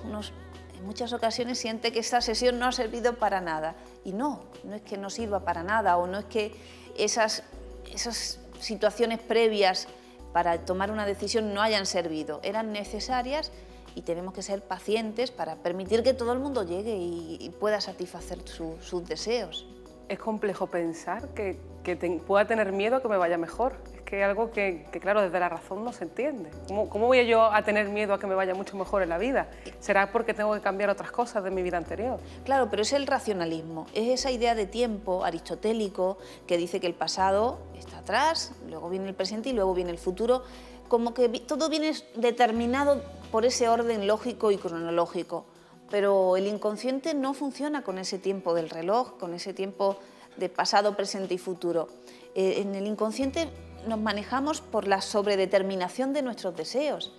en muchas ocasiones siente que esta sesión no ha servido para nada. Y no es que no sirva para nada, o no es que esas situaciones previas para tomar una decisión no hayan servido, eran necesarias y tenemos que ser pacientes para permitir que todo el mundo llegue y pueda satisfacer sus deseos. Es complejo pensar que pueda tener miedo a que me vaya mejor. Es que es algo que, claro, desde la razón no se entiende. ¿Cómo voy yo a tener miedo a que me vaya mucho mejor en la vida? ¿Será porque tengo que cambiar otras cosas de mi vida anterior? Claro, pero es el racionalismo, es esa idea de tiempo aristotélico que dice que el pasado está atrás, luego viene el presente y luego viene el futuro, como que todo viene determinado por ese orden lógico y cronológico. Pero el inconsciente no funciona con ese tiempo del reloj, con ese tiempo de pasado, presente y futuro. En el inconsciente nos manejamos por la sobredeterminación de nuestros deseos.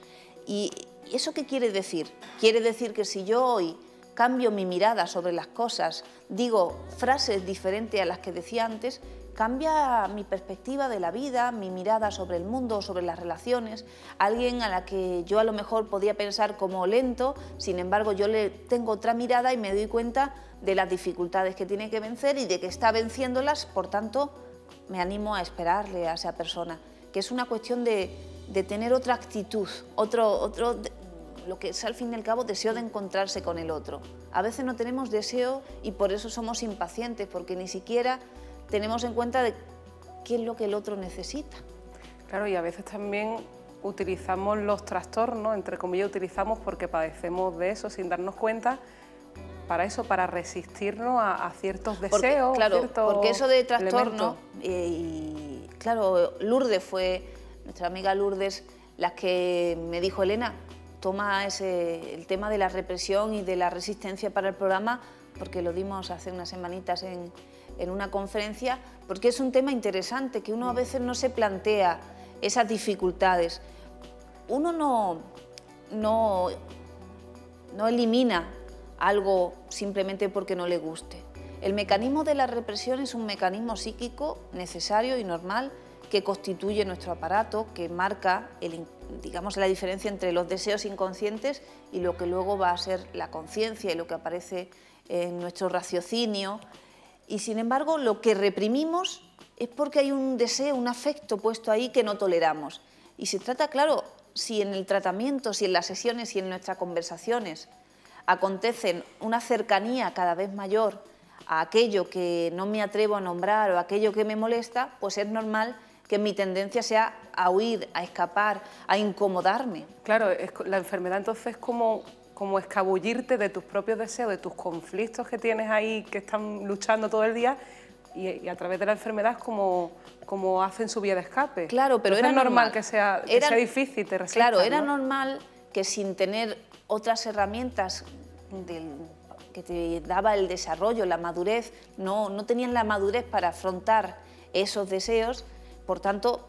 ¿Y eso qué quiere decir? Quiere decir que si yo hoy cambio mi mirada sobre las cosas, digo frases diferentes a las que decía antes, cambia mi perspectiva de la vida, mi mirada sobre el mundo, sobre las relaciones. Alguien a la que yo a lo mejor podía pensar como lento, sin embargo yo le tengo otra mirada y me doy cuenta de las dificultades que tiene que vencer y de que está venciéndolas, por tanto me animo a esperarle a esa persona, que es una cuestión de tener otra actitud, lo que es al fin y al cabo deseo de encontrarse con el otro. A veces no tenemos deseo y por eso somos impacientes, porque ni siquiera tenemos en cuenta de qué es lo que el otro necesita. Claro, y a veces también utilizamos los trastornos, entre comillas utilizamos porque padecemos de eso sin darnos cuenta, para eso, para resistirnos a ciertos deseos, porque eso de trastorno, y claro, Lourdes fue, nuestra amiga Lourdes, la que me dijo, Elena, toma el tema de la represión y de la resistencia para el programa, porque lo dimos hace unas semanitas en una conferencia, porque es un tema interesante, que uno a veces no se plantea esas dificultades. Uno no elimina algo simplemente porque no le guste. El mecanismo de la represión es un mecanismo psíquico necesario y normal que constituye nuestro aparato, que marca digamos, la diferencia entre los deseos inconscientes y lo que luego va a ser la conciencia y lo que aparece en nuestro raciocinio. Y sin embargo, lo que reprimimos es porque hay un deseo, un afecto puesto ahí que no toleramos. Y se trata, claro, si en el tratamiento, si en las sesiones, si en nuestras conversaciones acontecen una cercanía cada vez mayor a aquello que no me atrevo a nombrar o aquello que me molesta, pues es normal que mi tendencia sea a huir, a escapar, a incomodarme. Claro, la enfermedad entonces es como escabullirte de tus propios deseos, de tus conflictos que tienes ahí, que están luchando todo el día, y a través de la enfermedad es como hacen su vía de escape. Claro, pero entonces era es normal que sea difícil, te resistas. Claro, era ¿no? normal que sin tener otras herramientas que te daba el desarrollo, la madurez, no tenían la madurez para afrontar esos deseos, por tanto,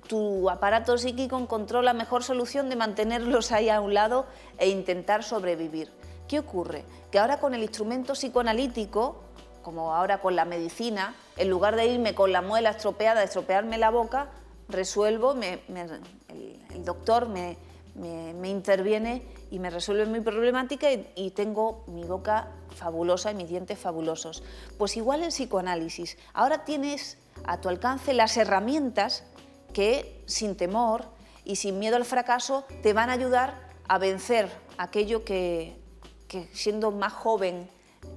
tu aparato psíquico encontró la mejor solución de mantenerlos ahí a un lado e intentar sobrevivir. ¿Qué ocurre? Que ahora con el instrumento psicoanalítico, como ahora con la medicina, en lugar de irme con la muela estropeada, estropearme la boca, resuelvo, el doctor me interviene y me resuelve mi problemática y tengo mi boca fabulosa y mis dientes fabulosos. Pues igual el psicoanálisis. Ahora tienes a tu alcance las herramientas que, sin temor y sin miedo al fracaso, te van a ayudar a vencer aquello que siendo más joven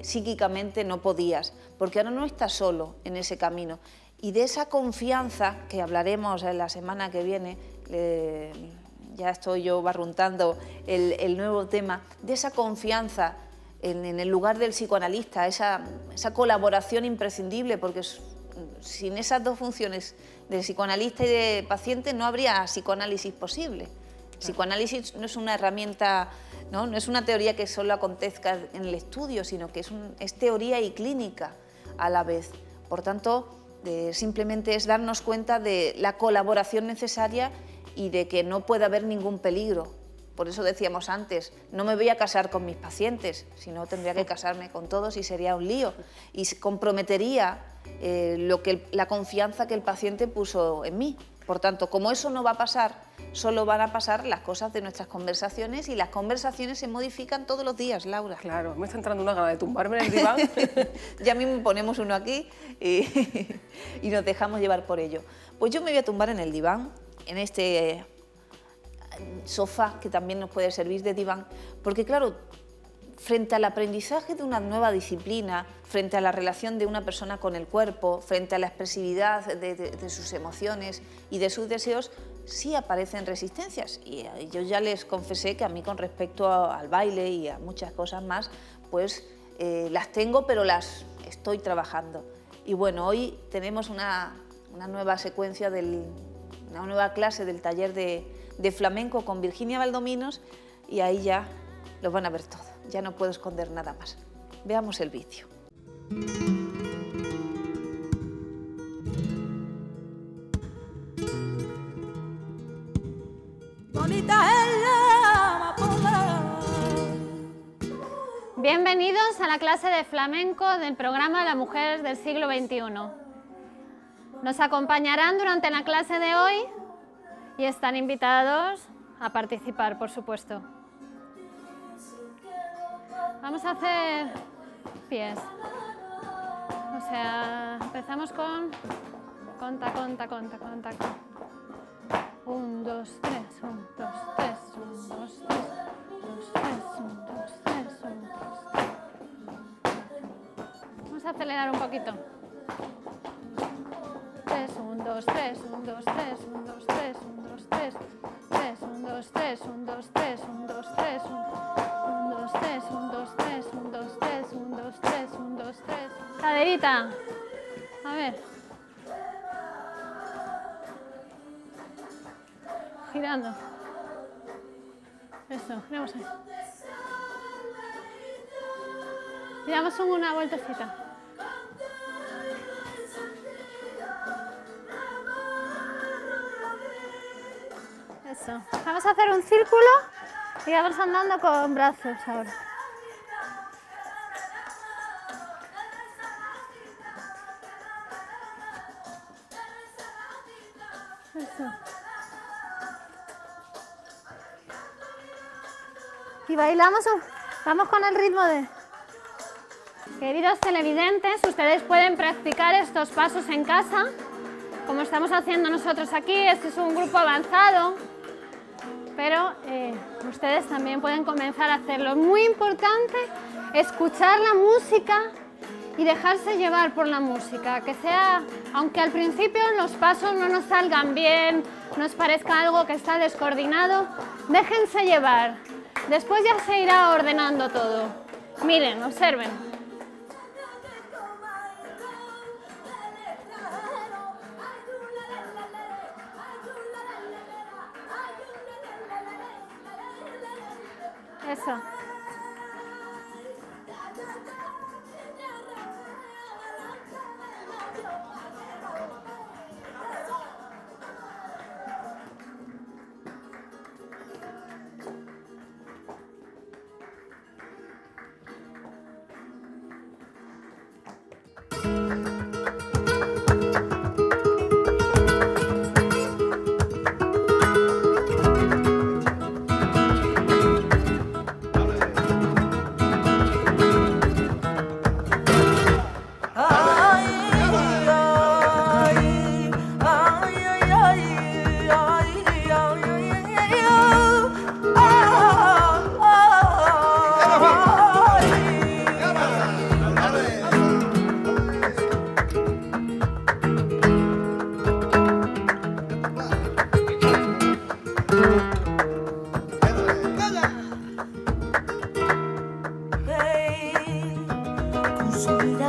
psíquicamente no podías, porque ahora no estás solo en ese camino. Y de esa confianza, que hablaremos en la semana que viene, ya estoy yo barruntando el nuevo tema, de esa confianza en el lugar del psicoanalista, esa colaboración imprescindible, porque sin esas dos funciones de psicoanalista y de paciente no habría psicoanálisis posible. Psicoanálisis no es una herramienta, no es una teoría que solo acontezca en el estudio, sino que es teoría y clínica a la vez. Por tanto, simplemente es darnos cuenta de la colaboración necesaria y de que no puede haber ningún peligro. Por eso decíamos antes, no me voy a casar con mis pacientes, sino tendría que casarme con todos y sería un lío. Y comprometería la confianza que el paciente puso en mí. Por tanto, como eso no va a pasar, solo van a pasar las cosas de nuestras conversaciones, y las conversaciones se modifican todos los días, Laura. Claro, me está entrando una gana de tumbarme en el diván. Ya mismo ponemos uno aquí y nos dejamos llevar por ello. Pues yo me voy a tumbar en el diván, en este sofá que también nos puede servir de diván, porque claro, frente al aprendizaje de una nueva disciplina, frente a la relación de una persona con el cuerpo, frente a la expresividad de sus emociones y de sus deseos, sí aparecen resistencias. Y yo ya les confesé que a mí, con respecto al baile y a muchas cosas más, pues las tengo, pero las estoy trabajando. Y bueno, hoy tenemos una nueva secuencia, una nueva clase del taller de flamenco con Virginia Valdominos, y ahí ya lo van a ver todo. Ya no puedo esconder nada más. Veamos el vídeo. Bienvenidos a la clase de flamenco del programa Las Mujeres del Siglo XXI. Nos acompañarán durante la clase de hoy y están invitados a participar, por supuesto. Vamos a hacer pies. O sea, empezamos con conta. 1, 2, 3, 1, 2, 3, 1, 2, 3, 2, 3, 1, 2, 3, 1, 2, 3. Vamos a acelerar un poquito. 3, 1, 2, 3, 1, 2, 3, 1, 2, 3, 1, 2, 3, 3, 1, 2, 3, 1, 2, 3, 1, 2, 3, 1, 2, 3, 1, 2, 3, 1, 2, 3, 1, 2, 3, 1, 2, 3. Caderita. A ver. Girando. Eso, giramos ahí. Y damos una vueltecita. Eso. Vamos a hacer un círculo y vamos andando con brazos ahora. Eso. Y bailamos, vamos con el ritmo de... Queridos televidentes, ustedes pueden practicar estos pasos en casa, como estamos haciendo nosotros aquí. Este es un grupo avanzado, pero ustedes también pueden comenzar a hacerlo. Es muy importante escuchar la música y dejarse llevar por la música, que sea, aunque al principio los pasos no nos salgan bien, nos parezca algo que está descoordinado, déjense llevar. Después ya se irá ordenando todo. Miren, observen. Eso.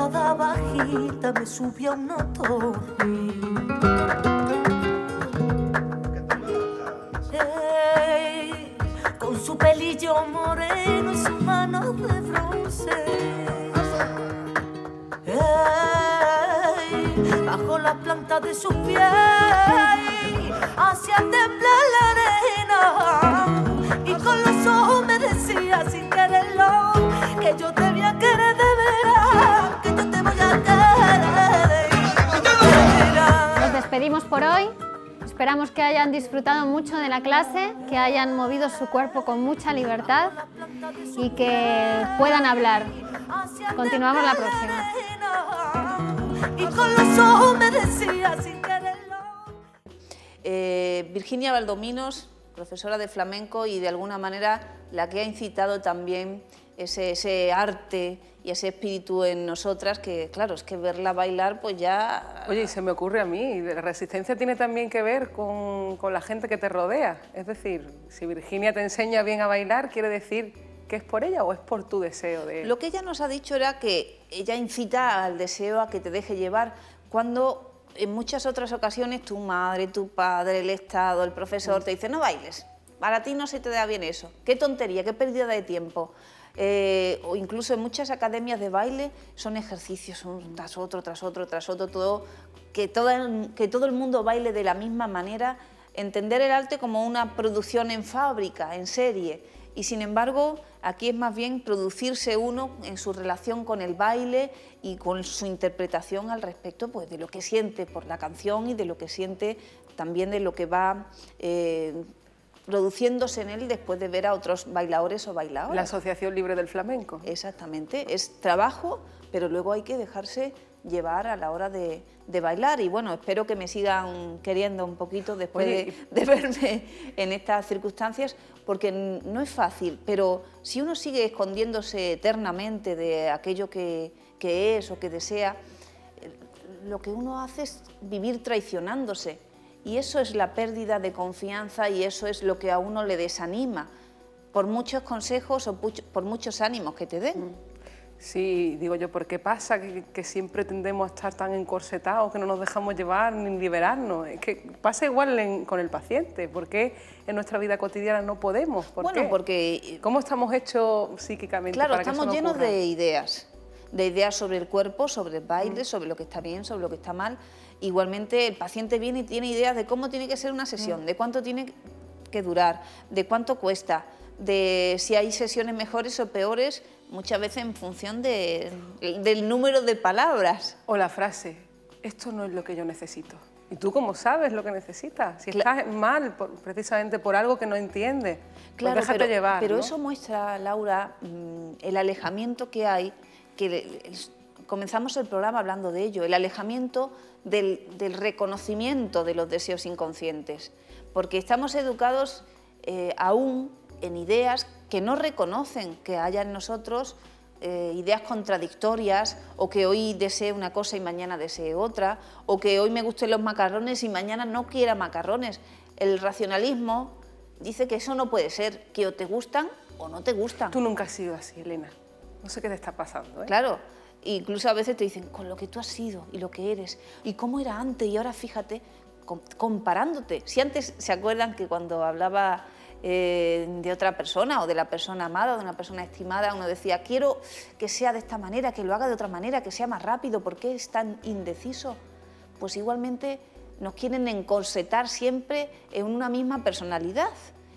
mirada bajita me subió a una torre. Hey, con su pelillo moreno y sus manos de bronce. Hey, bajo la planta de sus pies hacía temblar la arena y con los ojos me decía sin quererlo que yo te voy a querer de veras, que yo te voy a querer. Nos despedimos por hoy. Esperamos que hayan disfrutado mucho de la clase, que hayan movido su cuerpo con mucha libertad y que puedan hablar. Continuamos la próxima. Y con los ojos me decía sin quererlo. Virginia Valdominos, profesora de flamenco y de alguna manera la que ha incitado también ese arte y ese espíritu en nosotras, que claro, es que verla bailar pues ya... Oye, y se me ocurre a mí, la resistencia tiene también que ver con la gente que te rodea. Es decir, si Virginia te enseña bien a bailar, ¿quiere decir que es por ella o es por tu deseo de...? Lo que ella nos ha dicho era que ella incita al deseo a que te deje llevar, cuando en muchas otras ocasiones tu madre, tu padre, el Estado, el profesor te dice no bailes, para ti no se te da bien eso, qué tontería, qué pérdida de tiempo. O incluso en muchas academias de baile son ejercicios un tras otro, que todo el mundo baile de la misma manera, entender el arte como una producción en fábrica, en serie, y sin embargo aquí es más bien producirse uno en su relación con el baile y con su interpretación al respecto pues, de lo que siente por la canción y de lo que siente también de lo que va produciéndose en él después de ver a otros bailadores o bailadoras. La Asociación Libre del Flamenco. Exactamente, es trabajo, pero luego hay que dejarse llevar a la hora de bailar y bueno, espero que me sigan queriendo un poquito después de verme en estas circunstancias, porque no es fácil, pero si uno sigue escondiéndose eternamente de aquello que es o que desea, lo que uno hace es vivir traicionándose. Y eso es la pérdida de confianza y eso es lo que a uno le desanima, por muchos consejos o por muchos ánimos que te den. Sí, digo yo, ¿por qué pasa que siempre tendemos a estar tan encorsetados, que no nos dejamos llevar ni liberarnos? Es que pasa igual con el paciente. ¿Por qué en nuestra vida cotidiana no podemos? ¿Por qué? Porque... ¿Cómo estamos hechos psíquicamente Claro, para que eso no estamos llenos ocurra? de ideas sobre el cuerpo, sobre el baile, sobre lo que está bien, sobre lo que está mal. Igualmente el paciente viene y tiene ideas de cómo tiene que ser una sesión, de cuánto tiene que durar, de cuánto cuesta, de si hay sesiones mejores o peores, muchas veces en función del número de palabras. O la frase, esto no es lo que yo necesito. ¿Y tú cómo sabes lo que necesitas? Si estás mal precisamente por algo que no entiendes, claro, pues déjate llevar. Pero ¿no? eso muestra, Laura, el alejamiento que hay, que comenzamos el programa hablando de ello, el alejamiento del reconocimiento de los deseos inconscientes, porque estamos educados aún en ideas que no reconocen que haya en nosotros ideas contradictorias, o que hoy desee una cosa y mañana desee otra, o que hoy me gusten los macarrones y mañana no quiera macarrones. El racionalismo dice que eso no puede ser, que o te gustan o no te gustan. Tú nunca has sido así, Elena. No sé qué te está pasando, ¿eh? Claro, incluso a veces te dicen, con lo que tú has sido y lo que eres, y cómo era antes, y ahora fíjate, comparándote. Si antes, ¿se acuerdan que cuando hablaba de otra persona o de la persona amada, de una persona estimada, uno decía, quiero que sea de esta manera, que lo haga de otra manera, que sea más rápido, ¿por qué es tan indeciso? Pues igualmente nos quieren encorsetar siempre en una misma personalidad.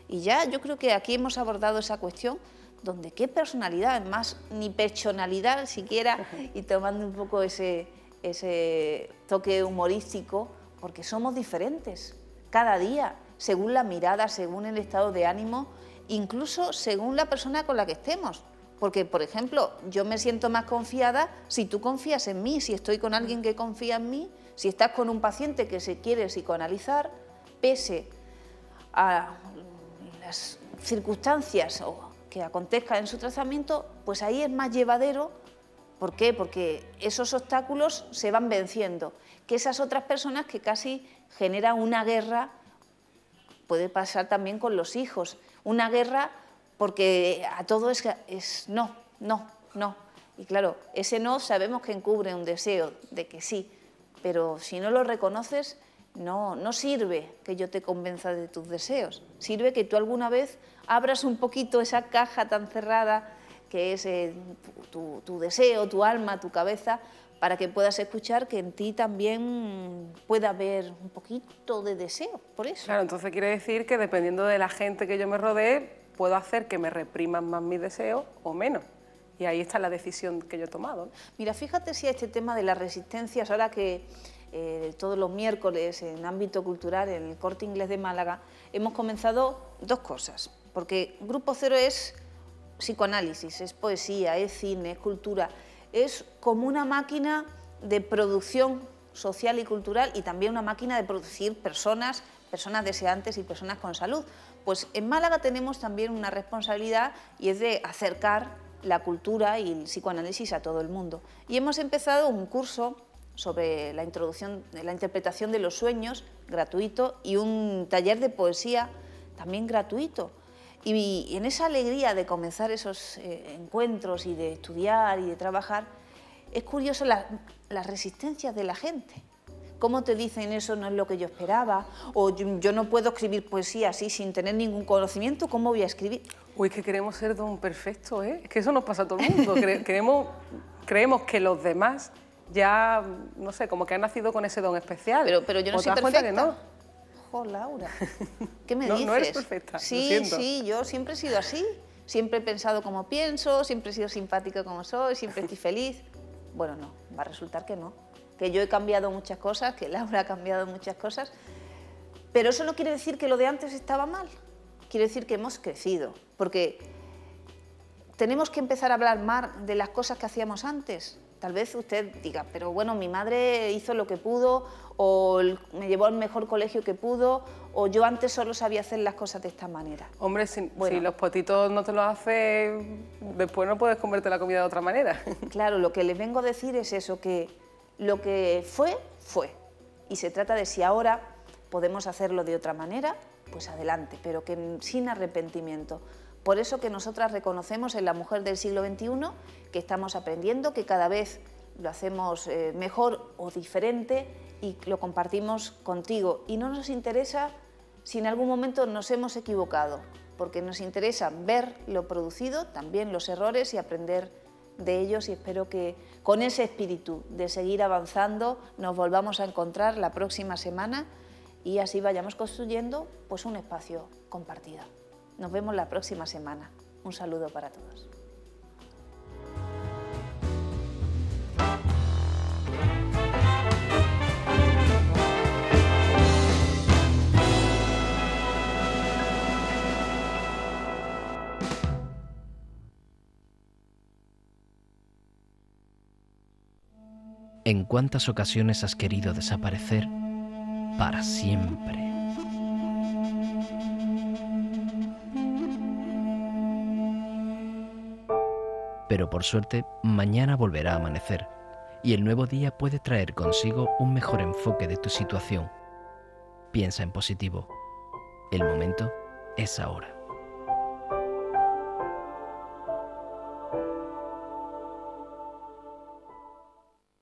Y ya yo creo que aquí hemos abordado esa cuestión, donde qué personalidad, más ni personalidad siquiera, y tomando un poco ese toque humorístico, porque somos diferentes cada día, según la mirada, según el estado de ánimo, incluso según la persona con la que estemos. Porque, por ejemplo, yo me siento más confiada si tú confías en mí, si estoy con alguien que confía en mí, si estás con un paciente que se quiere psicoanalizar, pese a las circunstancias que acontezcan en su tratamiento, pues ahí es más llevadero. ¿Por qué? Porque esos obstáculos se van venciendo, que esas otras personas que casi generan una guerra. Puede pasar también con los hijos, una guerra porque a todo es no, no, no. Y claro, ese no sabemos que encubre un deseo de que sí, pero si no lo reconoces, no sirve que yo te convenza de tus deseos. Sirve que tú alguna vez abras un poquito esa caja tan cerrada que es tu deseo, tu alma, tu cabeza, para que puedas escuchar que en ti también puede haber un poquito de deseo, por eso. Claro, entonces quiere decir que dependiendo de la gente que yo me rodee, puedo hacer que me repriman más mis deseos o menos. Y ahí está la decisión que yo he tomado, ¿no? Mira, fíjate si a este tema de las resistencias, ahora que todos los miércoles en ámbito cultural, en el Corte Inglés de Málaga, hemos comenzado dos cosas, porque Grupo Cero es psicoanálisis, es poesía, es cine, es cultura, es como una máquina de producción social y cultural y también una máquina de producir personas deseantes y personas con salud. Pues en Málaga tenemos también una responsabilidad y es de acercar la cultura y el psicoanálisis a todo el mundo. Y hemos empezado un curso sobre la introducción de la interpretación de los sueños, gratuito, y un taller de poesía también gratuito. Y en esa alegría de comenzar esos encuentros y de estudiar y de trabajar, es curioso las resistencias de la gente. ¿Cómo te dicen eso no es lo que yo esperaba? O yo no puedo escribir poesía así sin tener ningún conocimiento, ¿cómo voy a escribir? Uy, es que queremos ser don perfecto, ¿eh? Es que eso nos pasa a todo el mundo. Creemos que los demás ya, no sé, como que han nacido con ese don especial. Pero yo no soy perfecta. Que no. ¡Jo, Laura! ¿Qué me dices? No eres perfecta, Sí, yo siempre he sido así. Siempre he pensado como pienso, siempre he sido simpática como soy, siempre estoy feliz. Bueno, no, va a resultar que no. Que yo he cambiado muchas cosas, que Laura ha cambiado muchas cosas, pero eso no quiere decir que lo de antes estaba mal, quiere decir que hemos crecido, porque tenemos que empezar a hablar más de las cosas que hacíamos antes. Tal vez usted diga, pero bueno, mi madre hizo lo que pudo, o me llevó al mejor colegio que pudo, o yo antes solo sabía hacer las cosas de esta manera. Hombre, si los potitos no te los haces, después no puedes comerte la comida de otra manera. Claro, lo que les vengo a decir es eso, que lo que fue, fue. Y se trata de si ahora podemos hacerlo de otra manera, pues adelante, pero que sin arrepentimiento. Por eso que nosotras reconocemos en la mujer del siglo XXI que estamos aprendiendo, que cada vez lo hacemos mejor o diferente y lo compartimos contigo. Y no nos interesa si en algún momento nos hemos equivocado, porque nos interesa ver lo producido, también los errores y aprender de ellos, y espero que con ese espíritu de seguir avanzando nos volvamos a encontrar la próxima semana y así vayamos construyendo pues un espacio compartido. Nos vemos la próxima semana. Un saludo para todos. ¿En cuántas ocasiones has querido desaparecer para siempre? Pero por suerte, mañana volverá a amanecer y el nuevo día puede traer consigo un mejor enfoque de tu situación. Piensa en positivo. El momento es ahora.